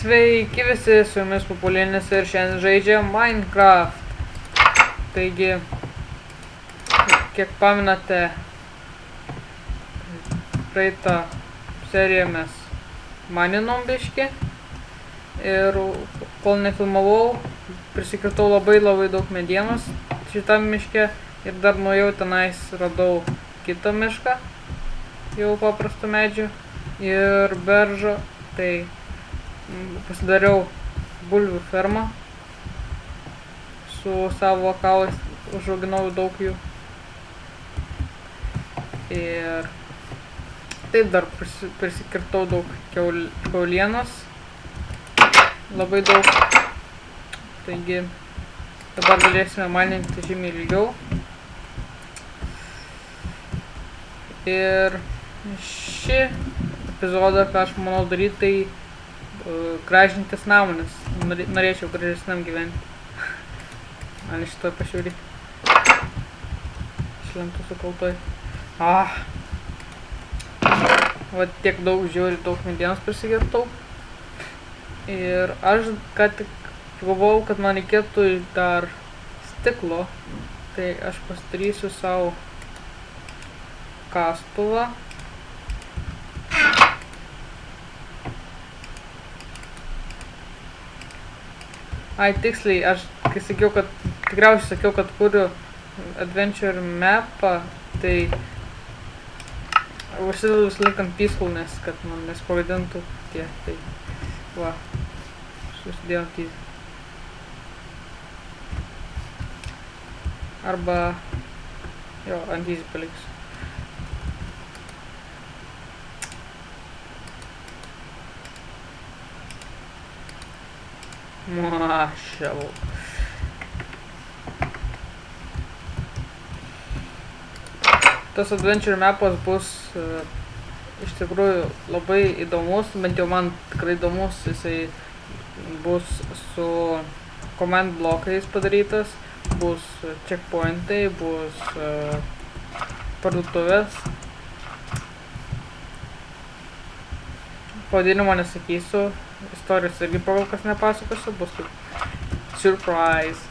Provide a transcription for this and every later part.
Sveiki visi, su jumis Populinis ir šiandien žaidžia Minecraft. Taigi, kiek paminate, praeitą seriją mes maninom biškį. Ir kol nefilmavau, prisikirtau labai daug medienos šitam miške. Ir dar nuėjau tenais, radau kitą mišką, jau paprastų medžių ir beržo. Tai pasidariau bulvių fermą su savo kaulais, užauginau daug jų. Ir taip dar prisikirtau daug kiaulienos, labai daug. Taigi dabar galėsime maninti žymiai ilgiau. Ir šį epizodą, ką aš manau daryti, tai gražintis namą, nes norėčiau gražesniam gyventi. Man šitoj pašiūrį. Šlentų sukaltoj. Va tiek daug žiūri, daug medienos prisikirtau. Ir aš ką tik galvojau, kad man reikėtų dar stiklo. Tai aš pasidarysiu savo kastuvą. Ai, tiksliai, aš kai sakiau, kad tikriausiai sakiau, kad kuriu adventure mapą, tai užsidedu visą laiką ant peacefulness, kad man nespavadintų tie, tai va, aš užsidėjau ant easy. Arba, jo, ant easy paliksiu. Mašalau. Tas adventure mapas bus iš tikrųjų labai įdomus, bent jau man tikrai įdomus. Jisai bus su command blokais padarytas, bus checkpointai, bus parduotuvės. Pavadinimo nesakysiu, istorijos irgi kol kas nepasakosiu, bus kaip surprise.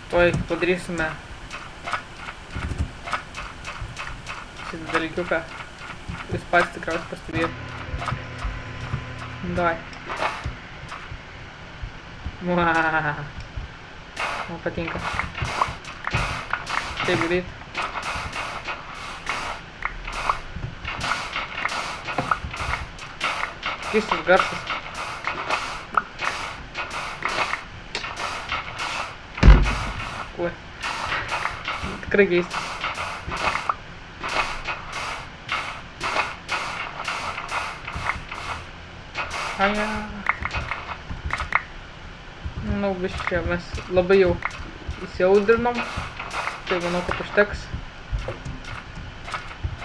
Tuoj padarysime šitą dalykiuką. Jūs pats tikriausiai pastebėjote. Davai. Man patinka. Taip daryti. Keistas garsas. Oi. Tikrai keistas. Aja. Manau, biškį čia mes labai jau įsiaudrinom. Tai manau, kad užteks.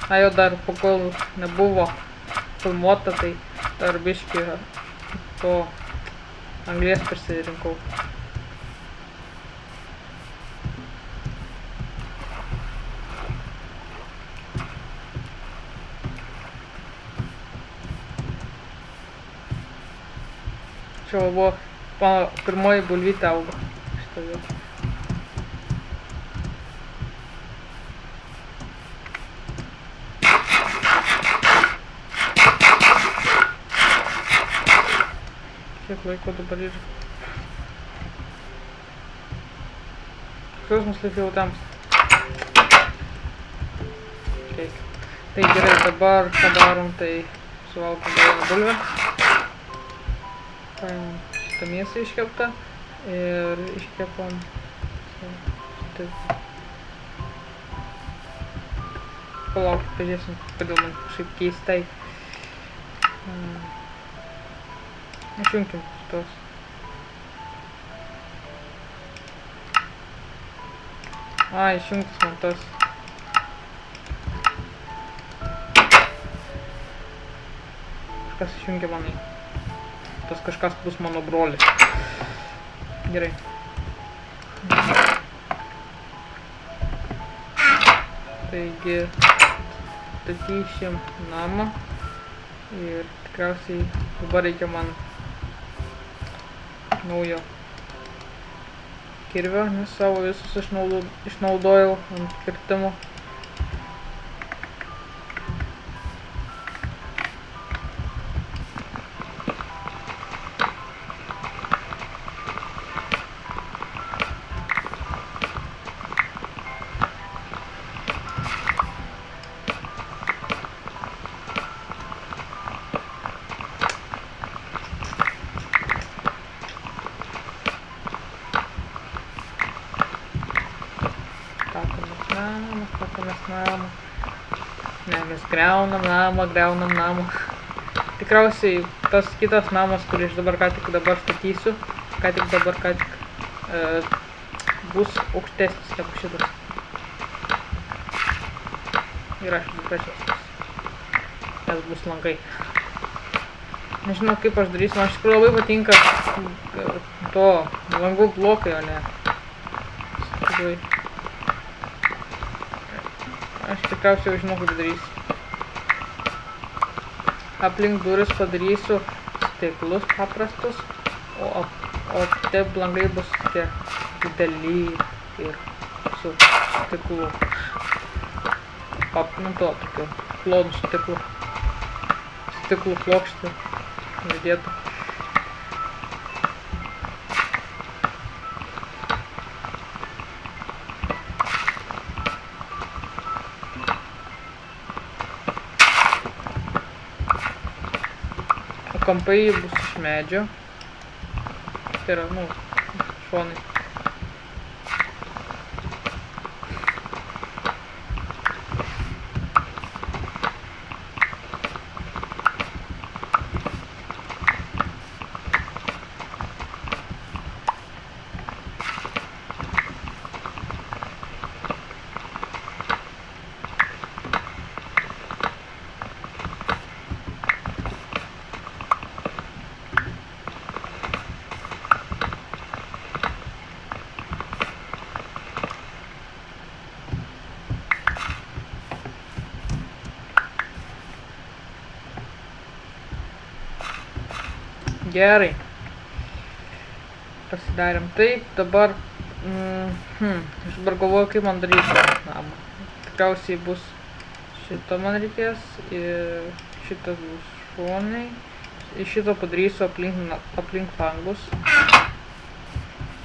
Na jau dar pakol nebuvo filmuota, tai dar biškį to anglies prisirinkau. Čia buvo mano pirmoji bulvytė augo šitą vietą. Kiek laiko dabar yra? Skausmas lyg jau tamsta. Tai gerai, dabar padarom, tai suvalgom vieną bulvę. Paimam šitą mėsą iškeptą ir iškepam šitą. Palaukit, pažiūrėsim, kodėl man kažkaip keistai. Išjungkim šitos. Išjungtas man tas. Kažkas išjungia manai. Tas kažkas bus mano brolis. Gerai. Taigi statysim namą ir tikriausiai dabar reikia man naujo kirvio, nes savo visus išnaudojau ant kirtimo. Statomės namą. Ne, mes griaunam namą. Tikriausiai tas kitas namas, kurį aš dabar statysiu, bus aukštesnis negu šitas. Ir aš trečias. Nes bus langai. Nežinau, kaip aš darysiu, man iš tikrųjų labai patinka to langų blokai, o ne. Aš tikriausiai jau žinau, kaip darysiu. Aplink duris padarysiu stiklus paprastus, o tie langai bus tokie dideli ir su stiklu. Tokiu plonu stiklu. Stiklų plokštė uždėtų. Kampai bus iš medžio. Tai yra, šonai. Gerai. Pasidarėm taip, dabar aš dabar galvoju, kaip man daryti namą. Tikriausiai bus šito man reikės ir šitas bus šonai. Iš šito padarysiu aplink langus.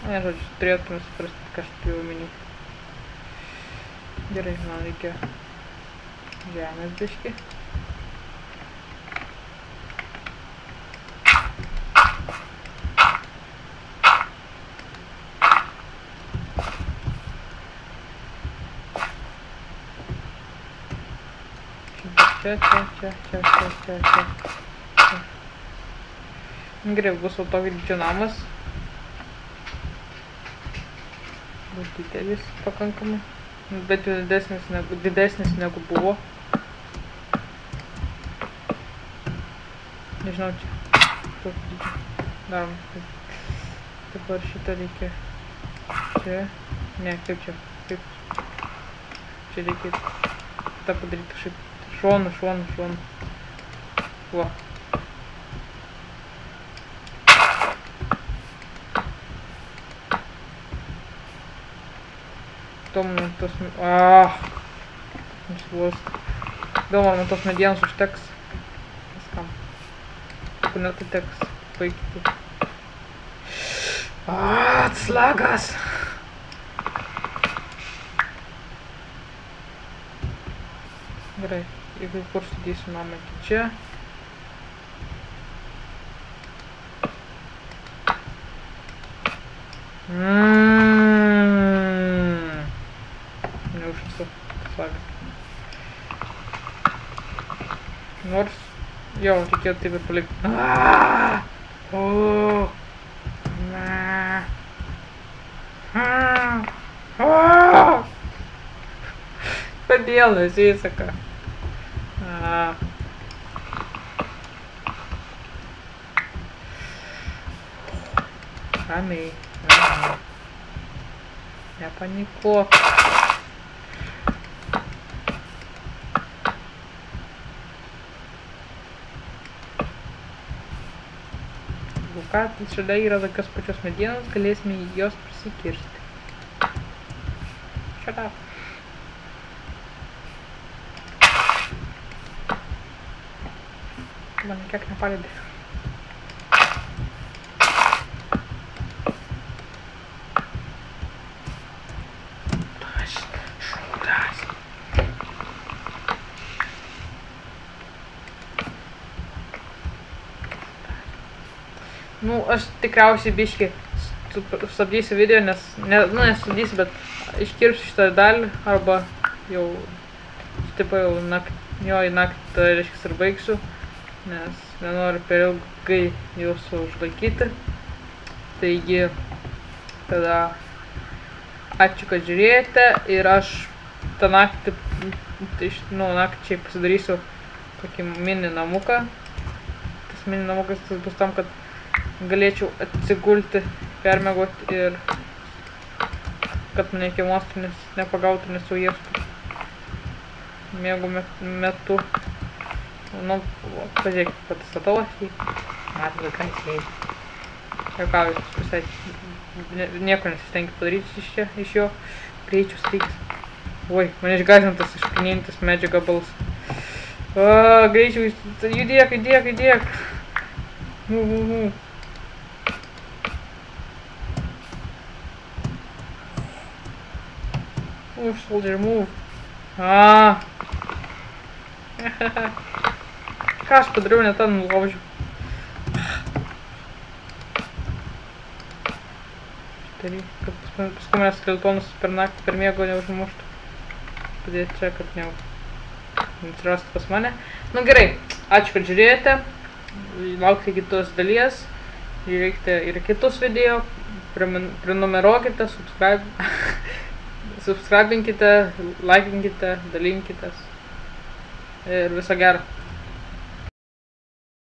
Žodžiu, turėtume suprasti, ką aš turiu omeny. Gerai, man reikia žemės biškį. Čia. Gerai, bus va tokio dydžio namas. Bus didelis pakankamai. Bet jau didesnis negu buvo. Nežinau, čia. Tokio dydžio. Darom. Dabar šitą reikia. Čia. Ne, kaip čia. Kaip. Čia reikia tą padaryti kažkaip. Šonu. Va. Gal man tos medienos užteks. Viskam. Jeigu ne, tai teks baigti. Slagas! Gerai. Jeigu kur sudėsiu namą iki čia. Neužsu. Slagas. Nors, jo, reikėtų taip ir palikti. Kodėl nesiseka? Ramiai. Nepanikuok. ką, šalia yra tokios pačios medienos, galėsime jos prisikirsti. Shut up. Man kiek nepalėdė. Nu, aš tikriausiai biškį sustabdysiu video, nestabdysiu, bet iškirpsiu šitą dalį, arba jau, tipo jau į naktį, reiškia, ir baigsiu, nes nenoriu per ilgai jūsų užlaikyti. Taigi, tada ačiū, kad žiūrėjote ir aš tą naktį, nakčiai pasidarysiu tokį mini namuką. Tas mini namukas bus tam, kad galėčiau atsigulti, permiegoti ir kad mane iki monstras nepagautų, nesuėstų miego metu. Nu, pažiūrėkit, pasistatau aš jį. Matau, kad įsileidžiu. Juokauju, visai nieko nesistengiu padaryti iš jo. Greičiau staigs. Oi, mane išgąsdintas išpinėjantis medžio gabalas. Greičiau, judėk. Move, soldier, move. Ką aš padariau, ne tą nulaužiu. Kad paskui manęs skeletonas per naktį per miego neužmuštų. Padėti čia, kad neatsirastų pas mane. Nu gerai, ačiū, kad žiūrėjote. Laukite kitos dalies. Žiūrėkite ir kitus video. Prenumeruokite, subscribinkite, laikinkite, dalinkitės. Ir viso gero.